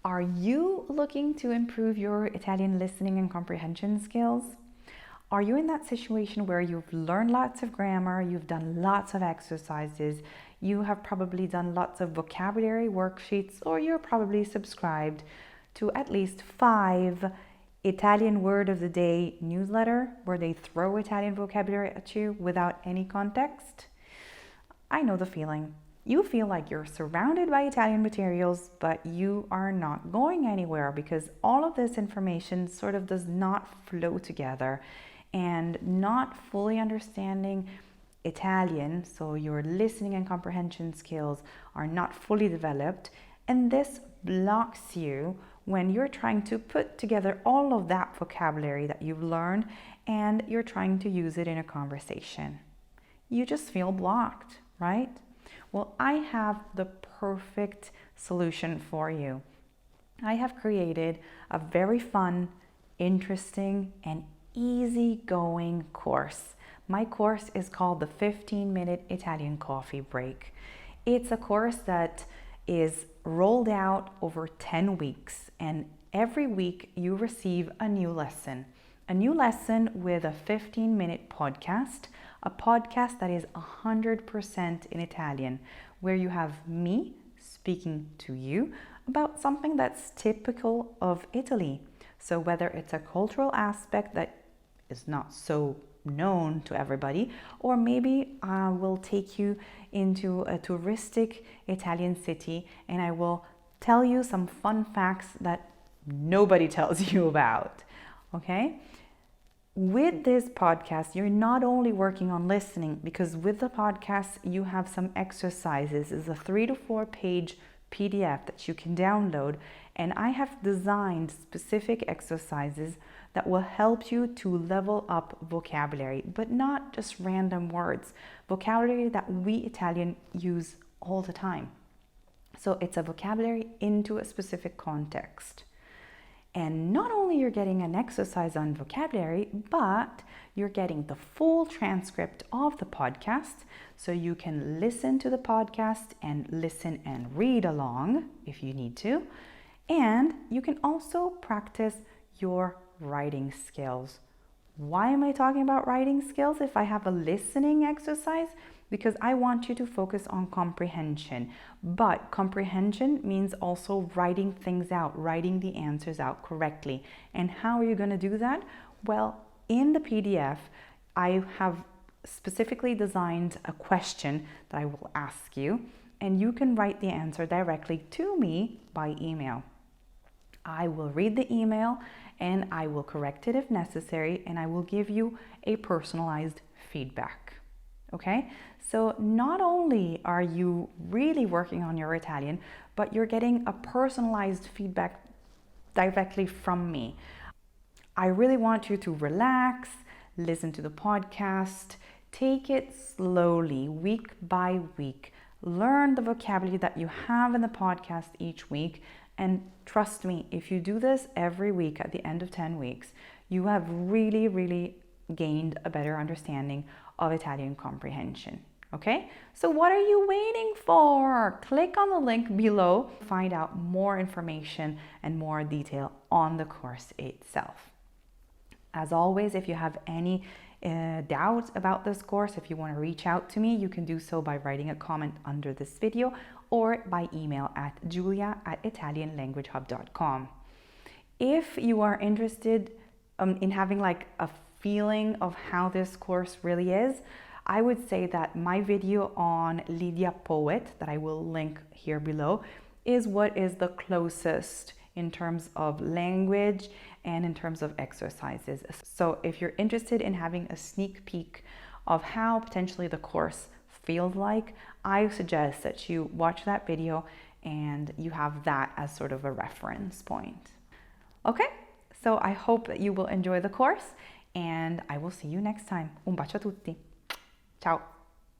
Are you looking to improve your Italian listening and comprehension skills? Are you in that situation where you've learned lots of grammar, you've done lots of exercises, you have probably done lots of vocabulary worksheets, or you're probably subscribed to at least 5 Italian word of the day newsletter where they throw Italian vocabulary at you without any context? I know the feeling. You feel like you're surrounded by Italian materials, but you are not going anywhere because all of this information sort of does not flow together, and not fully understanding Italian, so your listening and comprehension skills are not fully developed, and this blocks you when you're trying to put together all of that vocabulary that you've learned and you're trying to use it in a conversation. You just feel blocked, right? Well, I have the perfect solution for you. I have created a very fun, interesting, and easygoing course. My course is called the 15-minute Italian Coffee Break. It's a course that is rolled out over 10 weeks, and every week you receive a new lesson with a 15-minute podcast, a podcast that is 100% in Italian, where you have me speaking to you about something that's typical of Italy. So whether it's a cultural aspect that is not so known to everybody, or maybe I will take you into a touristic Italian city and I will tell you some fun facts that nobody tells you about, okay? With this podcast, you're not only working on listening, because with the podcast, you have some exercises. It's a 3 to 4 page PDF that you can download, and I have designed specific exercises that will help you to level up vocabulary, but not just random words, vocabulary that we Italian use all the time. So it's a vocabulary into a specific context. And not only you're getting an exercise on vocabulary, but you're getting the full transcript of the podcast, so you can listen to the podcast and listen and read along if you need to. And you can also practice your writing skills. Why am I talking about writing skills if I have a listening exercise? Because I want you to focus on comprehension. But comprehension means also writing things out, writing the answers out correctly. And how are you going to do that? Well, in the PDF, I have specifically designed a question that I will ask you, and you can write the answer directly to me by email. I will read the email and I will correct it if necessary, and I will give you a personalized feedback. Okay, so not only are you really working on your Italian, but you're getting a personalized feedback directly from me. I really want you to relax, listen to the podcast, take it slowly, week by week. Learn the vocabulary that you have in the podcast each week. And trust me, if you do this every week at the end of 10 weeks, you have really gained a better understanding of Italian comprehension. Okay? So what are you waiting for? Click on the link below to find out more information and more detail on the course itself. As always, if you have any doubt about this course, if you want to reach out to me, you can do so by writing a comment under this video or by email at julia@italianlanguagehub.com. If you are interested in having like a feeling of how this course really is, I would say that my video on Lydia Poet, that I will link here below, is what is the closest in terms of language and in terms of exercises. So if you're interested in having a sneak peek of how potentially the course feels like, I suggest that you watch that video and you have that as sort of a reference point. Okay, so I hope that you will enjoy the course, and I will see you next time. Un bacio a tutti. Ciao.